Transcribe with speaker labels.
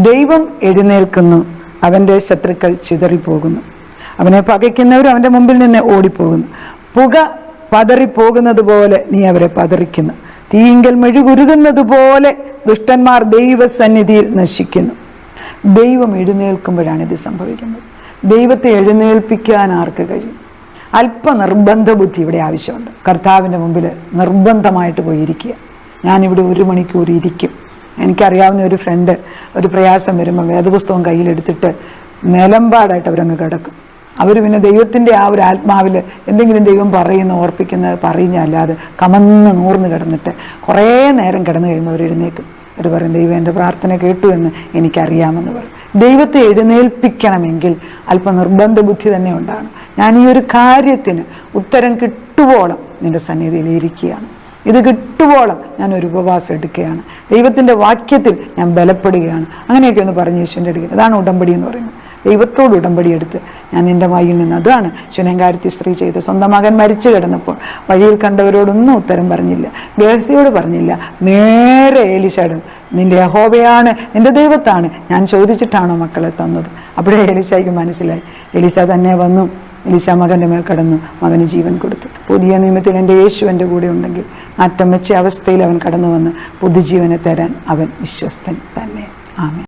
Speaker 1: ദൈവം എഴുന്നേൽക്കുന്നു, അവൻ്റെ ശത്രുക്കൾ ചിതറിപ്പോകുന്നു. അവനെ പകയ്ക്കുന്നവരും അവൻ്റെ മുമ്പിൽ നിന്ന് ഓടിപ്പോകുന്നു. പുക പതറിപ്പോകുന്നത് പോലെ നീ അവരെ പതറിക്കുന്നു. തീയിങ്കൽ മെഴുകുരുകുന്നത് പോലെ ദുഷ്ടന്മാർ ദൈവസന്നിധിയിൽ നശിക്കുന്നു. ദൈവം എഴുന്നേൽക്കുമ്പോഴാണ് ഇത് സംഭവിക്കുന്നത്. ദൈവത്തെ എഴുന്നേൽപ്പിക്കാൻ ആർക്ക് കഴിയും? അല്പ നിർബന്ധ ബുദ്ധി ഇവിടെ ആവശ്യമുണ്ട്. കർത്താവിൻ്റെ മുമ്പിൽ നിർബന്ധമായിട്ട് പോയിരിക്കുക. ഞാനിവിടെ 1 മണിക്കൂർ ഇരിക്കും. എനിക്കറിയാവുന്ന ഒരു ഫ്രണ്ട് ഒരു പ്രയാസം വരുമ്പോൾ വേദപുസ്തകം കയ്യിലെടുത്തിട്ട് നിലമ്പാടായിട്ട് അവരങ്ങ് കിടക്കും. അവർ പിന്നെ ദൈവത്തിൻ്റെ ആ ഒരു ആത്മാവിൽ എന്തെങ്കിലും ദൈവം ഓർപ്പിക്കുന്നത് പറയുന്നതല്ലാതെ കമന്ന് നൂർന്ന് കിടന്നിട്ട് കുറേ നേരം കിടന്നു കഴിയുമ്പോൾ അവർ എഴുന്നേക്കും. അവർ പറയും, ദൈവം എൻ്റെ പ്രാർത്ഥന കേട്ടു എന്ന് എനിക്കറിയാമെന്ന് പറയും. ദൈവത്തെ എഴുന്നേൽപ്പിക്കണമെങ്കിൽ അല്പം നിർബന്ധ ബുദ്ധി തന്നെ ഉണ്ടാകണം. ഞാൻ ഈ ഒരു കാര്യത്തിന് ഉത്തരം കിട്ടുവോളം നിന്റെ സന്നിധിയിൽ ഇരിക്കുകയാണ്. ഇത് കിട്ടുവോളം ഞാൻ ഒരു ഉപവാസം എടുക്കുകയാണ്. ദൈവത്തിൻ്റെ വാക്യത്തിൽ ഞാൻ ബലപ്പെടുകയാണ്. അങ്ങനെയൊക്കെ ഒന്ന് പറഞ്ഞ് യേശുവിൻ്റെ അടുക്കൽ. അതാണ് ഉടമ്പടി എന്ന് പറയുന്നത്. ദൈവത്തോട് ഉടമ്പടി എടുത്ത് ഞാൻ നിൻ്റെ വായിൽ നിന്ന്. അതാണ് ശുനേംകാരത്തി സ്ത്രീ ചെയ്ത്. സ്വന്തം മകൻ മരിച്ചു കിടന്നപ്പോൾ വഴിയിൽ കണ്ടവരോടൊന്നും ഉത്തരം പറഞ്ഞില്ല, ഗേഹസിയോട് പറഞ്ഞില്ല. നേരെ എലീശയോട്, നിന്റെ യഹോവയാണ്, നിന്റെ ദൈവത്താണ് ഞാൻ ചോദിച്ചിട്ടാണോ മക്കളെ തന്നത്? അപ്പോഴേ എലീശയ്ക്ക് മനസ്സിലായി. എലീശ തന്നെ വന്നു, എലീശ മകൻ്റെ മേൽ കടന്നു, മകന് ജീവൻ കൊടുത്തു. പുതിയ നിയമത്തിൽ എൻ്റെ യേശു എൻ്റെ കൂടെ ഉണ്ടെങ്കിൽ മാറ്റം വെച്ച അവസ്ഥയിൽ അവൻ കടന്നു വന്ന് പുതുജീവനെ തരാൻ അവൻ വിശ്വസ്തൻ തന്നെ. ആമേൻ.